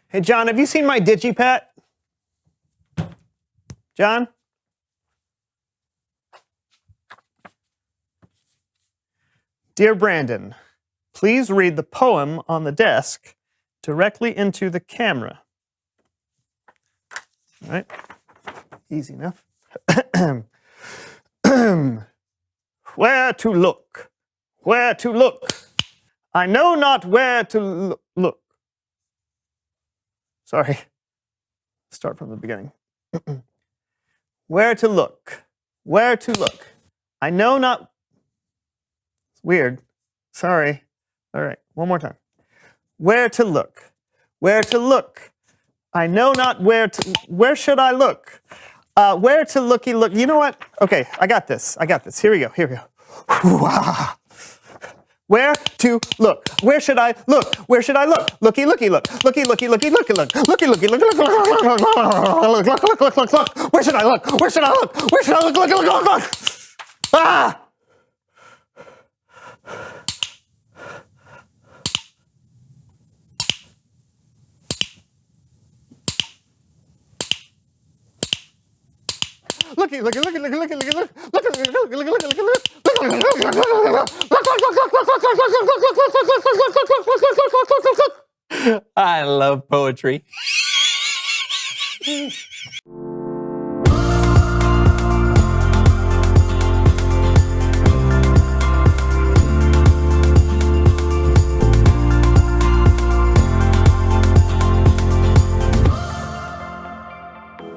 Hey, John, have you seen my DigiPet? John? Dear Brandon, please read the poem on the desk directly into the camera. All right, easy enough. Where to look? Where to look? I know not where to look. Sorry. Start from the beginning. Where to look? Where to look? I know not. It's weird. Sorry. All right, one more time. Where to look? Where to look? I know not where to. Where should I look? Where to looky look? You know what? Okay, I got this. Here we go. Where to look? Where should I look? Where should I look? Looky, looky, look. Looky, looky, looky, looky, look. Looky, looky, look. Look. Where should I look? Where should I look? Where should I look? Look. Ah! Looky, looky, looky, looky, looky, looky, look. I love poetry.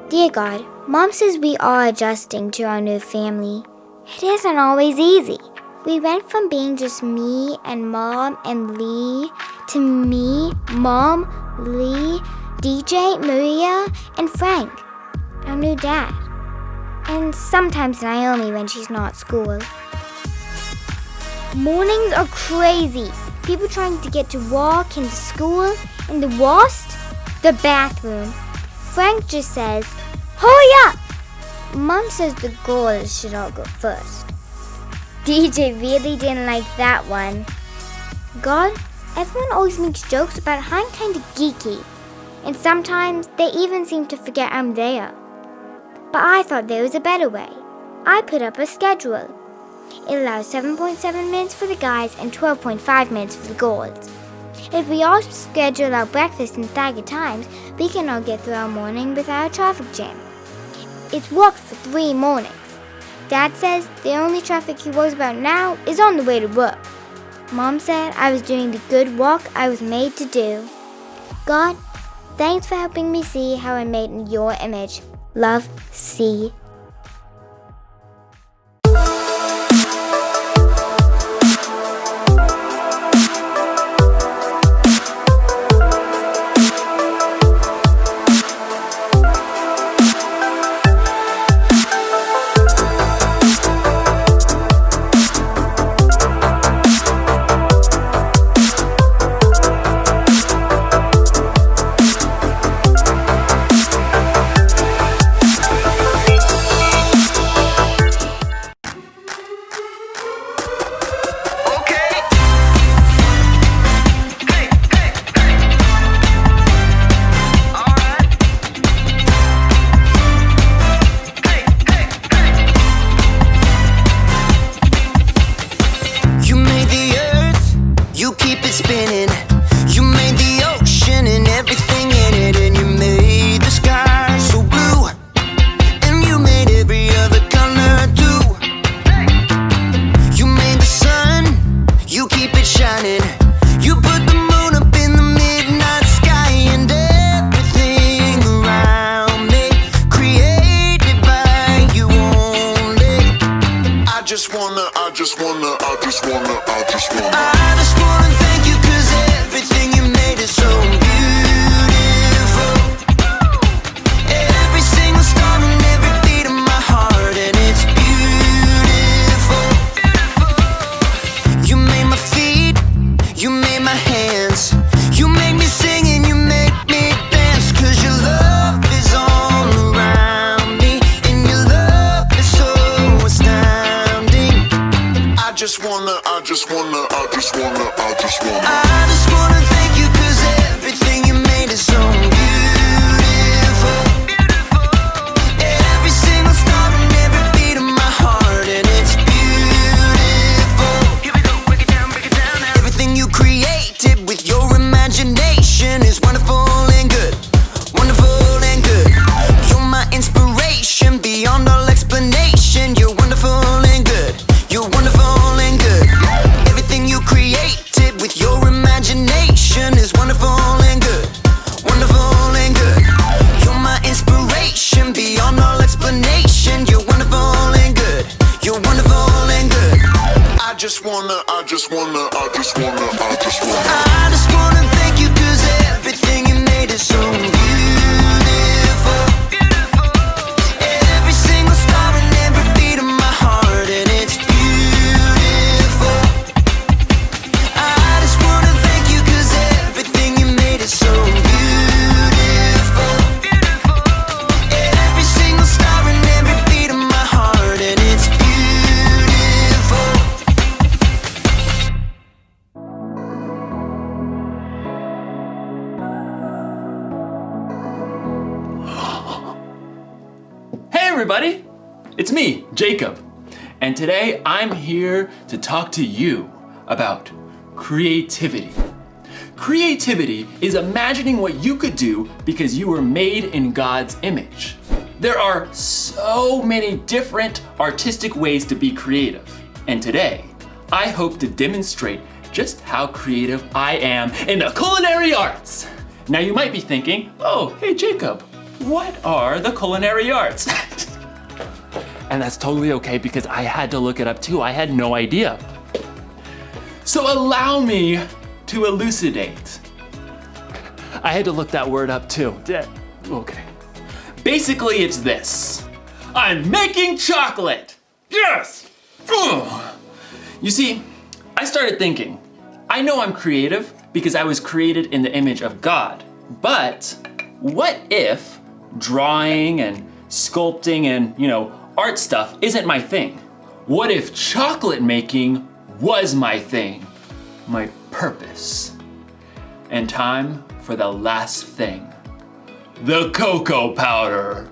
Dear God, Mom says we are adjusting to our new family. It isn't always easy. We went from being just me and Mom and Lee to me, Mom, Lee, DJ, Maria, and Frank, our new dad. And sometimes Naomi when she's not at school. Mornings are crazy. People trying to get to walk into school, and the worst, the bathroom. Frank just says, hurry up! Mom says the girls should all go first. DJ really didn't like that one. God, everyone always makes jokes about how I'm kind of geeky. And sometimes they even seem to forget I'm there. But I thought there was a better way. I put up a schedule. It allows 7.7 minutes for the guys and 12.5 minutes for the girls. If we all schedule our breakfast in staggered times, we can all get through our morning without a traffic jam. It's worked for 3 mornings. Dad says the only traffic he worries about now is on the way to work. Mom said I was doing the good work I was made to do. God, thanks for helping me see how I'm made in your image. Love, C. I just wanna thank you 'cause everything you made is so beautiful. Every single star and every beat of my heart, and it's beautiful. You made my feet, you made my hands, you made me sing and you make me dance, 'cause your love is all around me, and your love is so astounding. I just wanna thank you 'cause everything you made is so beautiful. Every single star and every beat of my heart, and it's beautiful. Here we go, break it down now. Everything you created with your imagination is wonderful and good. Wonderful and good. You're my inspiration beyond all explanation. You're wonderful and good. You're wonderful and good. Everything you created with your imagination is wonderful and good. Wonderful and good. You're my inspiration beyond all explanation. You're wonderful and good. You're wonderful and good. I just wanna thank you 'cause everything you made is so beautiful. Every single star and every beat of my heart, and it's beautiful. I just wanna thank you 'cause everything you made is so beautiful. Every single star and every beat of my heart, and it's beautiful. Hey everybody, it's me, Jacob, and today I'm here to talk to you about creativity. Creativity is imagining what you could do because you were made in God's image. There are so many different artistic ways to be creative, and today I hope to demonstrate just how creative I am in the culinary arts. Now you might be thinking, oh, hey Jacob, what are the culinary arts? And that's totally okay because I had to look it up too. I had no idea. So allow me to elucidate. I had to look that word up too. Okay. Basically, it's this. I'm making chocolate. Yes! Ugh. You see, I started thinking, I know I'm creative because I was created in the image of God, but what if drawing and sculpting and, art stuff isn't my thing? What if chocolate making was my thing, my purpose? And time for the last thing, the cocoa powder.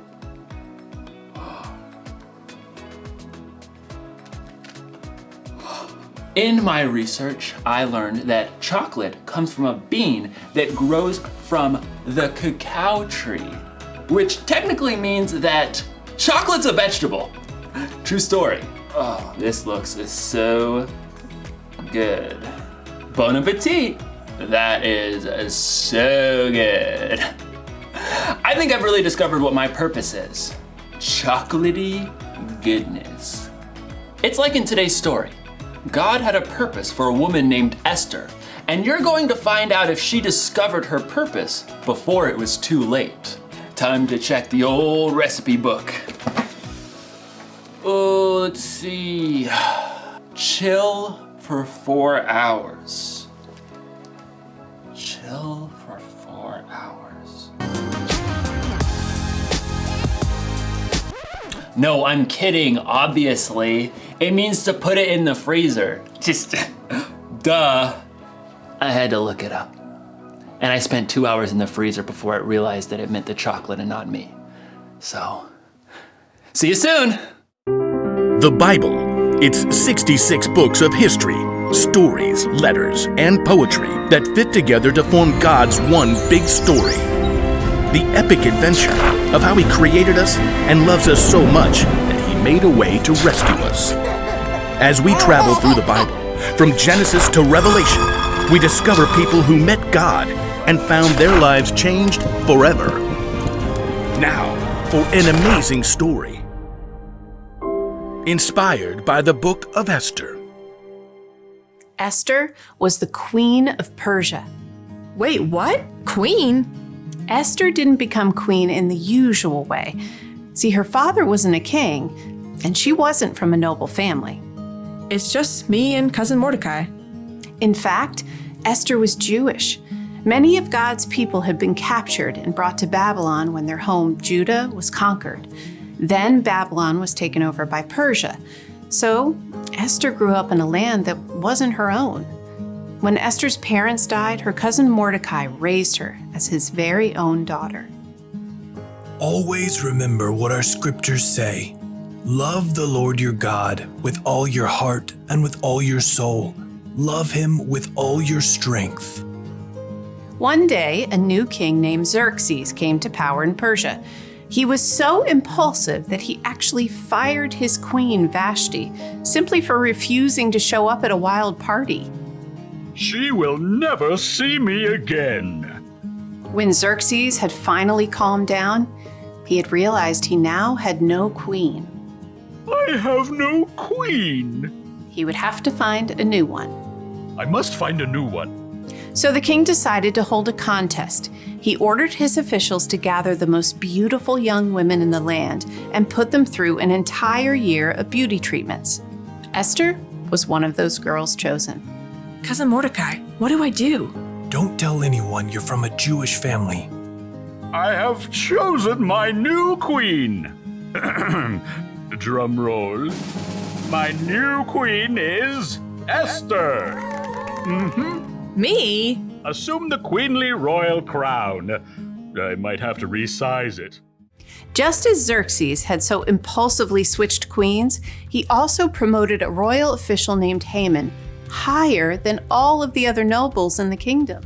In my research, I learned that chocolate comes from a bean that grows from the cacao tree, which technically means that chocolate's a vegetable. True story. Oh, this looks so good. Bon appetit. That is so good. I think I've really discovered what my purpose is. Chocolatey goodness. It's like in today's story. God had a purpose for a woman named Esther, and you're going to find out if she discovered her purpose before it was too late. Time to check the old recipe book. Oh, let's see. Chill for 4 hours. Chill for 4 hours. No, I'm kidding, obviously. It means to put it in the freezer. Just, duh. I had to look it up. And I spent 2 hours in the freezer before I realized that it meant the chocolate and not me. So, see you soon. The Bible. It's 66 books of history, stories, letters, and poetry that fit together to form God's one big story. The epic adventure of how He created us and loves us so much that He made a way to rescue us. As we travel through the Bible, from Genesis to Revelation, we discover people who met God and found their lives changed forever. Now, for an amazing story. Inspired by the Book of Esther. Esther was the queen of Persia. Wait, what? Queen? Esther didn't become queen in the usual way. See, her father wasn't a king, and she wasn't from a noble family. It's just me and cousin Mordecai. In fact, Esther was Jewish. Many of God's people had been captured and brought to Babylon when their home, Judah, was conquered. Then Babylon was taken over by Persia. So Esther grew up in a land that wasn't her own. When Esther's parents died, her cousin Mordecai raised her as his very own daughter. Always remember what our scriptures say. Love the Lord your God with all your heart and with all your soul. Love him with all your strength. One day, a new king named Xerxes came to power in Persia. He was so impulsive that he actually fired his queen Vashti simply for refusing to show up at a wild party. She will never see me again. When Xerxes had finally calmed down, he had realized he now had no queen. I have no queen. He would have to find a new one. I must find a new one. So the king decided to hold a contest. He ordered his officials to gather the most beautiful young women in the land and put them through an entire year of beauty treatments. Esther was one of those girls chosen. Cousin Mordecai, what do I do? Don't tell anyone you're from a Jewish family. I have chosen my new queen. Drum roll. My new queen is Esther. Me? Assume the queenly royal crown. I might have to resize it. Just as Xerxes had so impulsively switched queens, he also promoted a royal official named Haman higher than all of the other nobles in the kingdom.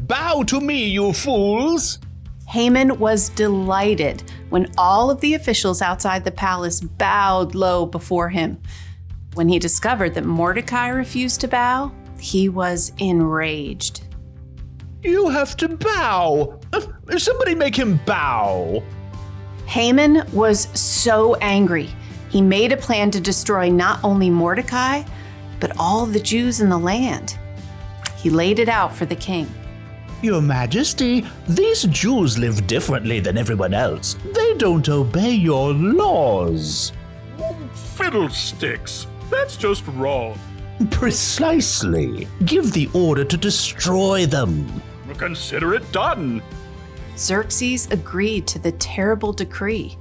Bow to me, you fools! Haman was delighted when all of the officials outside the palace bowed low before him. When he discovered that Mordecai refused to bow, he was enraged. You have to bow! Somebody make him bow! Haman was so angry. He made a plan to destroy not only Mordecai, but all the Jews in the land. He laid it out for the king. Your Majesty, these Jews live differently than everyone else. They don't obey your laws. Fiddlesticks! That's just wrong. Precisely. Give the order to destroy them. Consider it done. Xerxes agreed to the terrible decree.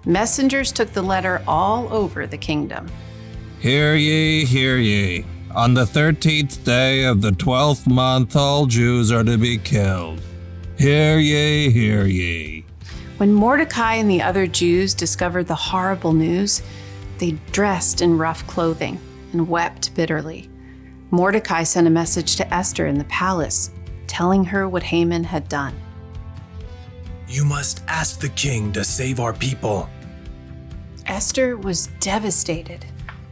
Messengers took the letter all over the kingdom. Hear ye, hear ye. On the 13th day of the 12th month, all Jews are to be killed. Hear ye, hear ye. When Mordecai and the other Jews discovered the horrible news, they dressed in rough clothing and wept bitterly. Mordecai sent a message to Esther in the palace, telling her what Haman had done. You must ask the king to save our people. Esther was devastated.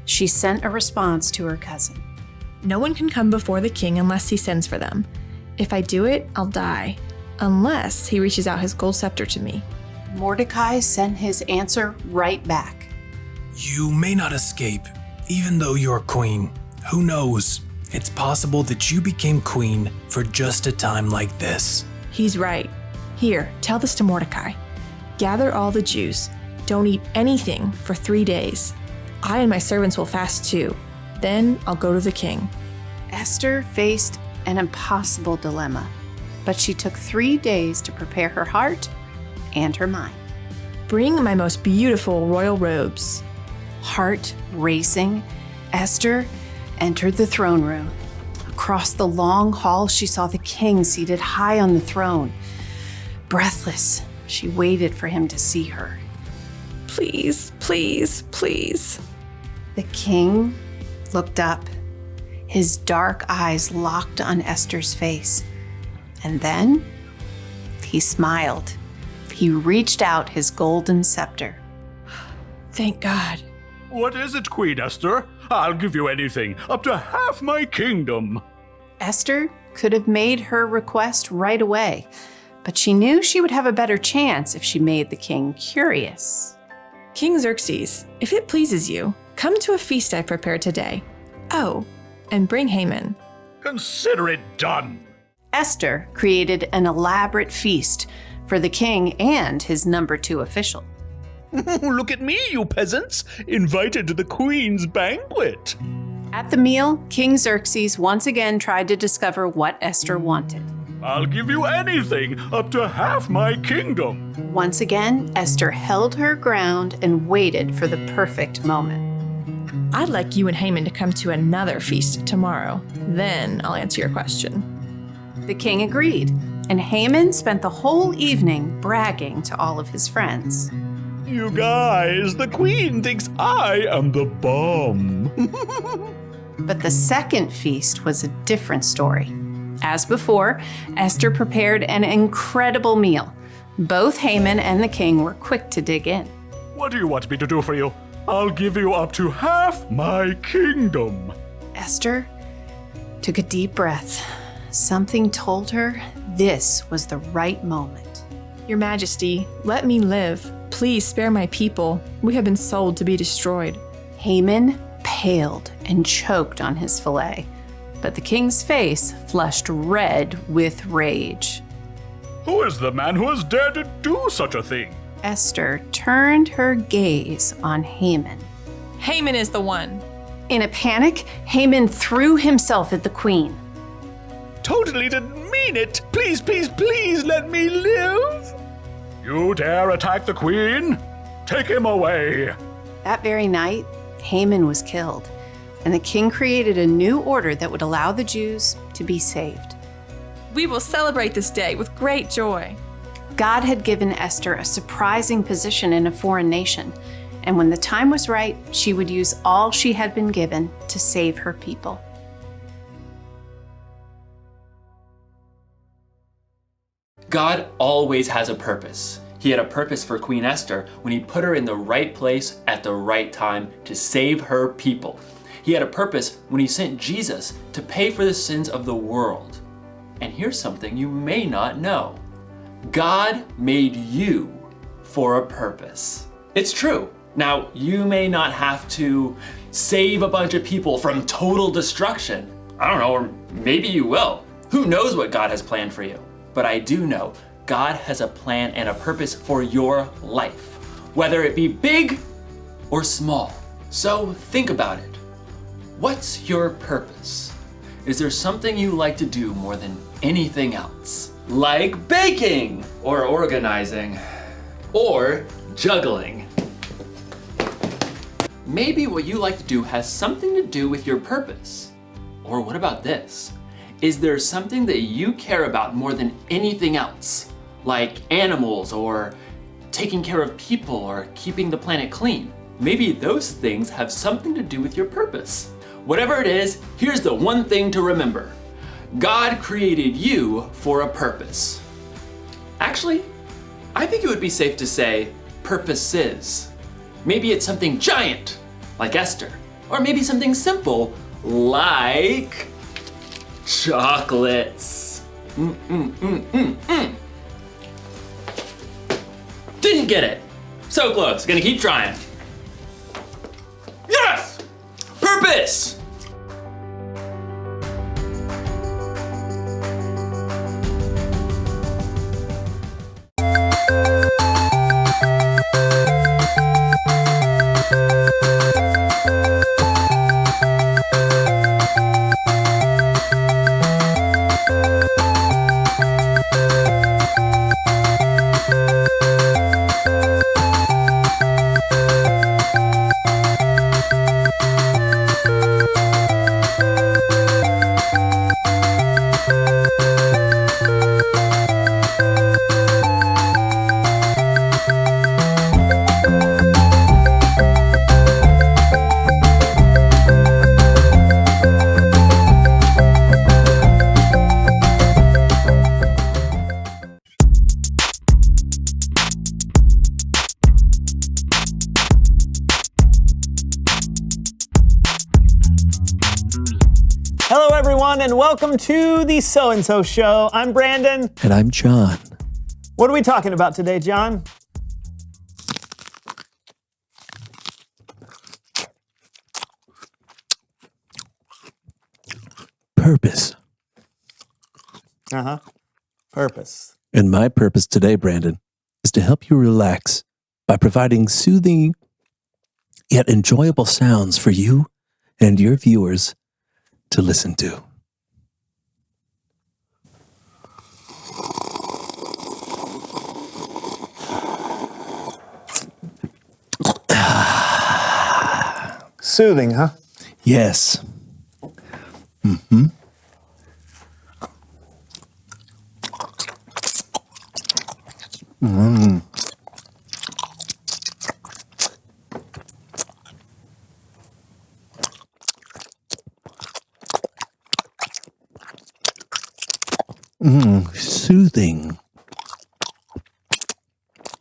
She sent a response to her cousin. No one can come before the king unless he sends for them. If I do it, I'll die, unless he reaches out his gold scepter to me. Mordecai sent his answer right back. You may not escape, even though you're queen. Who knows? It's possible that you became queen for just a time like this. He's right. Here, tell this to Mordecai. Gather all the Jews. Don't eat anything for 3 days. I and my servants will fast too. Then I'll go to the king. Esther faced an impossible dilemma, but she took 3 days to prepare her heart and her mind. Bring my most beautiful royal robes. Heart racing, Esther entered the throne room. Across the long hall, she saw the king seated high on the throne. Breathless, she waited for him to see her. Please, please, please. The king looked up, his dark eyes locked on Esther's face. And then he smiled. He reached out his golden scepter. Thank God. What is it, Queen Esther? I'll give you anything, up to half my kingdom. Esther could have made her request right away, but she knew she would have a better chance if she made the king curious. King Xerxes, if it pleases you, come to a feast I prepared today. Oh, and bring Haman. Consider it done. Esther created an elaborate feast for the king and his number 2 official. Look at me, you peasants, invited to the queen's banquet. At the meal, King Xerxes once again tried to discover what Esther wanted. I'll give you anything, up to half my kingdom. Once again, Esther held her ground and waited for the perfect moment. I'd like you and Haman to come to another feast tomorrow. Then I'll answer your question. The king agreed, and Haman spent the whole evening bragging to all of his friends. You guys, the queen thinks I am the bomb. But the second feast was a different story. As before, Esther prepared an incredible meal. Both Haman and the king were quick to dig in. What do you want me to do for you? I'll give you up to half my kingdom. Esther took a deep breath. Something told her this was the right moment. Your Majesty, let me live. Please spare my people. We have been sold to be destroyed. Haman paled and choked on his fillet, but the king's face flushed red with rage. Who is the man who has dared to do such a thing? Esther turned her gaze on Haman. Haman is the one. In a panic, Haman threw himself at the queen. Totally didn't mean it. Please, please, please let me live. You dare attack the queen? Take him away. That very night, Haman was killed, and the king created a new order that would allow the Jews to be saved. We will celebrate this day with great joy. God had given Esther a surprising position in a foreign nation, and when the time was right, she would use all she had been given to save her people. God always has a purpose. He had a purpose for Queen Esther when he put her in the right place at the right time to save her people. He had a purpose when he sent Jesus to pay for the sins of the world. And here's something you may not know. God made you for a purpose. It's true. Now, you may not have to save a bunch of people from total destruction. I don't know, or maybe you will. Who knows what God has planned for you? But I do know God has a plan and a purpose for your life, whether it be big or small. So think about it. What's your purpose? Is there something you like to do more than anything else? Like baking, or organizing, or juggling. Maybe what you like to do has something to do with your purpose. Or what about this? Is there something that you care about more than anything else? Like animals, or taking care of people, or keeping the planet clean? Maybe those things have something to do with your purpose. Whatever it is, here's the one thing to remember. God created you for a purpose. Actually, I think it would be safe to say purposes. Maybe it's something giant, like Esther, or maybe something simple, like chocolates. Didn't get it. So close, gonna keep trying. Yes! Purpose! Hello, everyone, and welcome to the So and So Show. I'm Brandon. And I'm John. What are we talking about today, John? Purpose. Purpose. And my purpose today, Brandon, is to help you relax by providing soothing yet enjoyable sounds for you and your viewers to listen to. Soothing, huh? Yes. Mm-hmm. Mm. Soothing.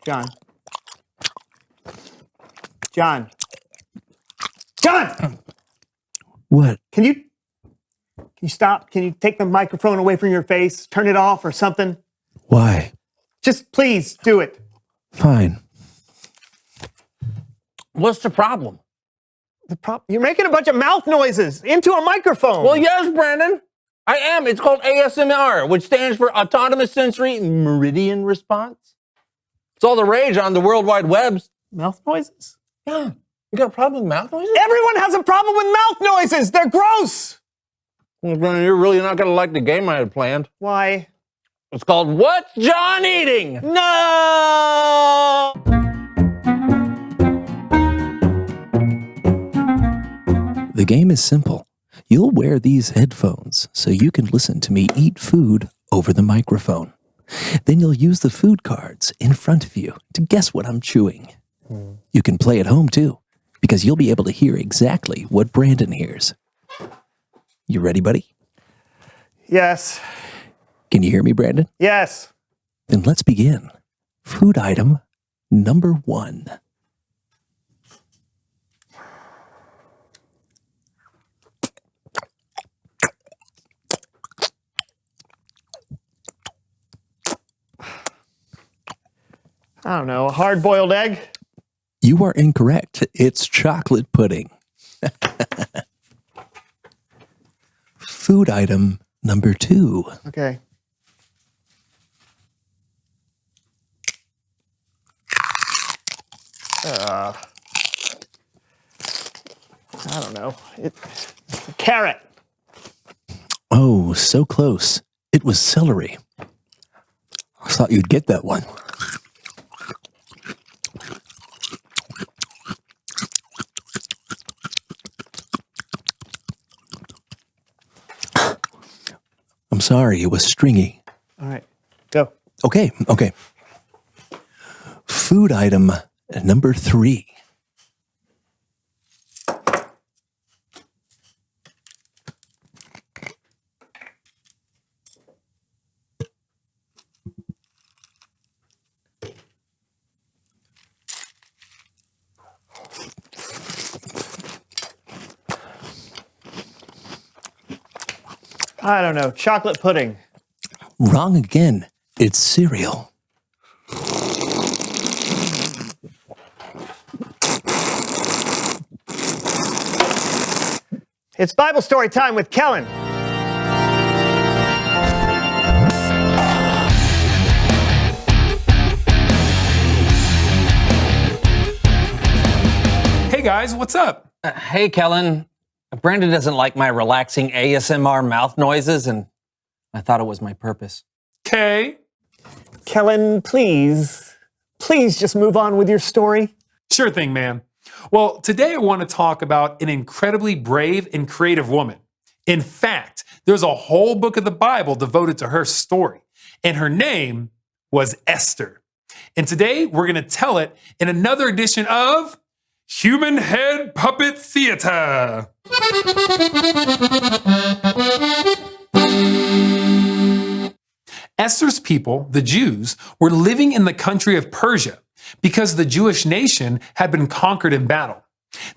John. John. John! What? Can you stop? Can you take the microphone away from your face? Turn it off or something? Why? Just please do it. Fine. What's the problem? You're making a bunch of mouth noises into a microphone. Well, yes, Brandon. I am. It's called ASMR, which stands for Autonomous Sensory Meridian Response. It's all the rage on the World Wide Webs. Mouth noises? Yeah. You got a problem with mouth noises? Everyone has a problem with mouth noises. They're gross. Well, Brandon, you're really not going to like the game I had planned. Why? It's called What's John Eating? No! The game is simple. You'll wear these headphones so you can listen to me eat food over the microphone. Then you'll use the food cards in front of you to guess what I'm chewing. You can play at home too, because you'll be able to hear exactly what Brandon hears. You ready, buddy? Yes. Can you hear me, Brandon? Yes. Then let's begin. Food item number 1. I don't know, a hard-boiled egg? You are incorrect. It's chocolate pudding. Food item number 2. Okay. I don't know. It's a carrot. Oh, so close. It was celery. I thought you'd get that one. I'm sorry, it was stringy. All right, go. Okay. Food item number 3. I don't know, chocolate pudding. Wrong again. It's cereal. It's Bible story time with Kellen. Hey guys, what's up? Hey, Kellen. Brandon doesn't like my relaxing ASMR mouth noises, and I thought it was my purpose. Okay. Kellen, please just move on with your story. Sure thing, man. Well, today I want to talk about an incredibly brave and creative woman. In fact, there's a whole book of the Bible devoted to her story, and her name was Esther. And today we're going to tell it in another edition of Human Head Puppet Theater. Esther's people, the Jews, were living in the country of Persia because the Jewish nation had been conquered in battle.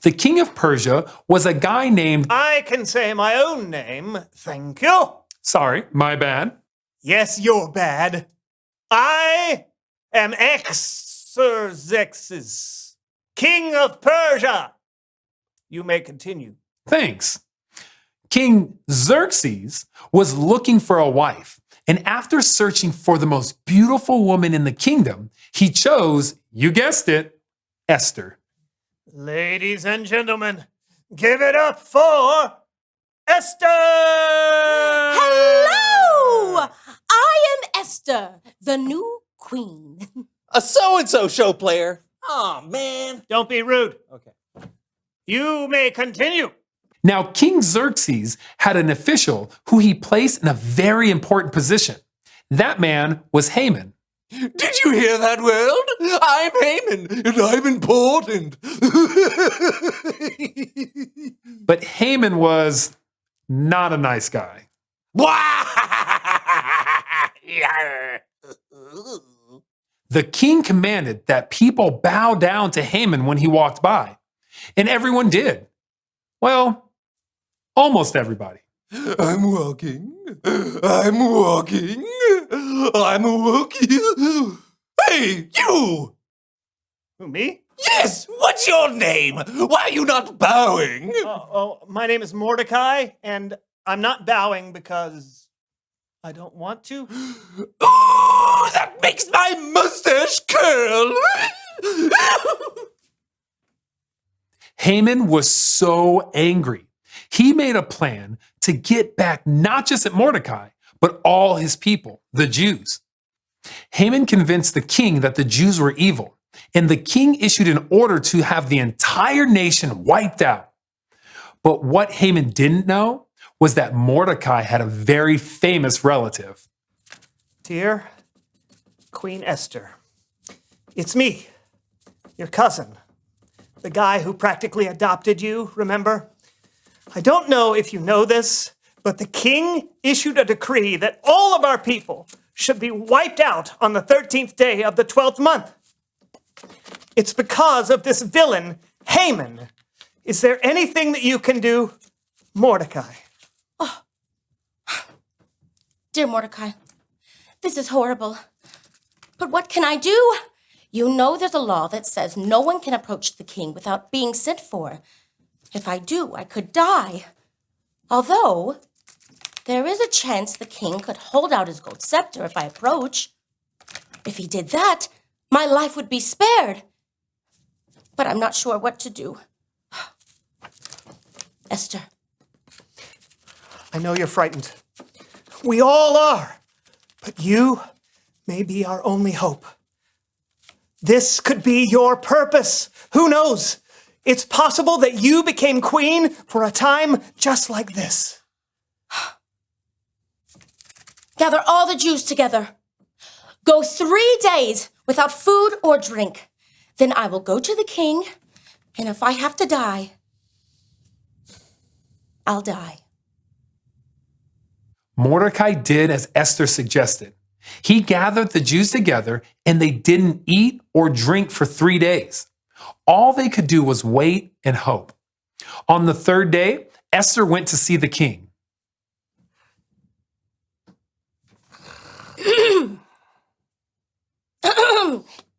The king of Persia was a guy named... I can say my own name, thank you. Sorry, my bad. Yes, you're bad. I am Xerxes, king of Persia. You may continue. Thanks. King Xerxes was looking for a wife, and after searching for the most beautiful woman in the kingdom, he chose, you guessed it, Esther. Ladies and gentlemen, give it up for Esther! Hello! I am Esther, the new queen. A so-and-so show player. Oh, man. Don't be rude. Okay. You may continue. Now, King Xerxes had an official who he placed in a very important position. That man was Haman. Did you hear that, world? I'm Haman, and I'm important. But Haman was not a nice guy. The king commanded that people bow down to Haman when he walked by, and everyone did. Well, almost everybody. I'm walking. I'm walking. I'm walking. Hey, you! Who, me? Yes, what's your name? Why are you not bowing? My name is Mordecai, and I'm not bowing because I don't want to. Ooh, that makes my mustache curl. Haman was so angry. He made a plan to get back not just at Mordecai, but all his people, the Jews. Haman convinced the king that the Jews were evil, and the king issued an order to have the entire nation wiped out. But what Haman didn't know was that Mordecai had a very famous relative. Dear Queen Esther, it's me, your cousin, the guy who practically adopted you, remember? I don't know if you know this, but the king issued a decree that all of our people should be wiped out on the 13th day of the 12th month. It's because of this villain, Haman. Is there anything that you can do, Mordecai? Oh. Dear Mordecai, this is horrible. But what can I do? You know there's a law that says no one can approach the king without being sent for. If I do, I could die. Although, there is a chance the king could hold out his gold scepter if I approach. If he did that, my life would be spared. But I'm not sure what to do. Esther. I know you're frightened. We all are. But you may be our only hope. This could be your purpose. Who knows? It's possible that you became queen for a time just like this. Gather all the Jews together. Go 3 days without food or drink. Then I will go to the king, and if I have to die, I'll die. Mordecai did as Esther suggested. He gathered the Jews together, and they didn't eat or drink for 3 days. All they could do was wait and hope. On the 3rd day, Esther went to see the king.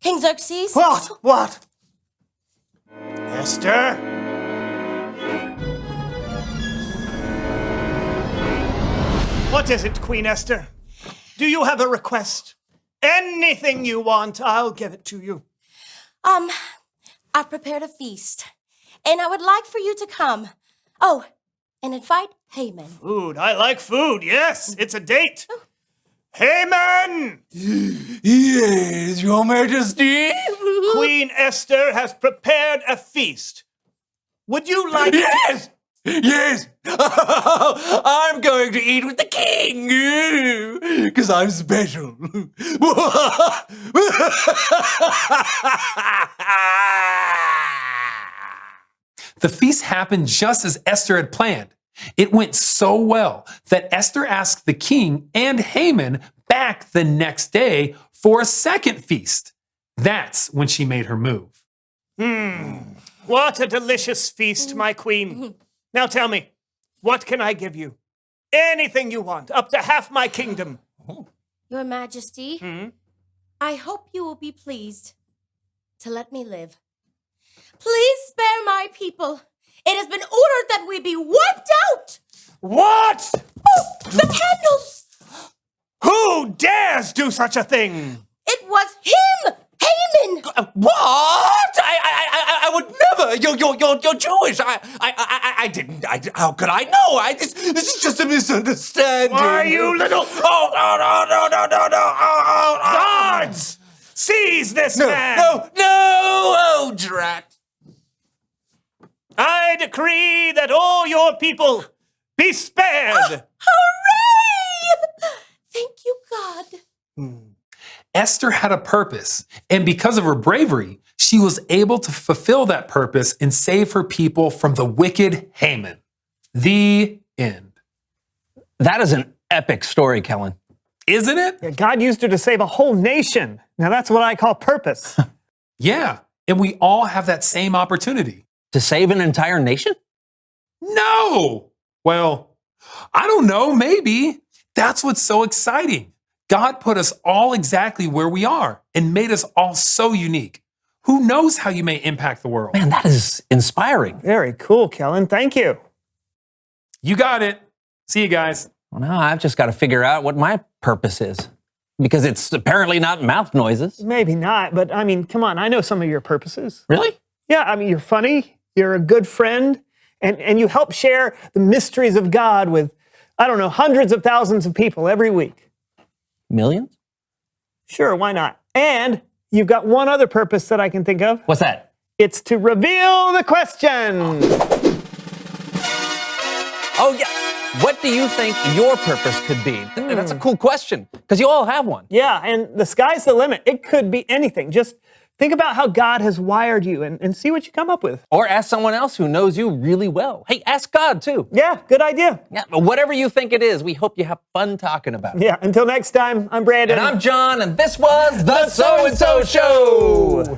King Xerxes? What? Esther? What is it, Queen Esther? Do you have a request? Anything you want, I'll give it to you. I've prepared a feast, and I would like for you to come. Oh, and invite Haman. Food. I like food. Yes, it's a date. Haman! Yes, Your Majesty. Queen Esther has prepared a feast. Would you like Yes! Yes! I'm going to eat with the king! Because I'm special. The feast happened just as Esther had planned. It went so well that Esther asked the king and Haman back the next day for a second feast. That's when she made her move. What a delicious feast, my queen. Now tell me, what can I give you? Anything you want, up to half my kingdom. Your Majesty, I hope you will be pleased to let me live. Please spare my people. It has been ordered that we be wiped out. What? Oh, the candles. Who dares do such a thing? It was him, Haman. What? I would never. You're Jewish. I didn't. How could I know? This is just a misunderstanding. Why, you little... Oh, no. Guards! Seize this man! No! Oh, drat. I decree that all your people be spared. Hooray! Thank you, God. Esther had a purpose, and because of her bravery, she was able to fulfill that purpose and save her people from the wicked Haman. The end. That is an epic story, Kellen. Isn't it? Yeah, God used her to save a whole nation. Now that's what I call purpose. Yeah, and we all have that same opportunity. To save an entire nation? No! Well, I don't know, maybe. That's what's so exciting. God put us all exactly where we are and made us all so unique. Who knows how you may impact the world? Man, that is inspiring. Very cool, Kellen. Thank you. You got it. See you guys. Well, now I've just got to figure out what my purpose is. Because it's apparently not mouth noises. Maybe not, but I mean, come on. I know some of your purposes. Really? Yeah, I mean, you're funny. You're a good friend. And you help share the mysteries of God with, I don't know, hundreds of thousands of people every week. Millions? Sure, why not? And you've got one other purpose that I can think of. What's that? It's to reveal the question. Oh, yeah. What do you think your purpose could be? That's a cool question, because you all have one. Yeah, and the sky's the limit. It could be anything. Just think about how God has wired you and see what you come up with. Or ask someone else who knows you really well. Hey, ask God, too. Yeah, good idea. Yeah, but whatever you think it is, we hope you have fun talking about it. Yeah, until next time, I'm Brandon. And I'm John, and this was The So-and-So Show.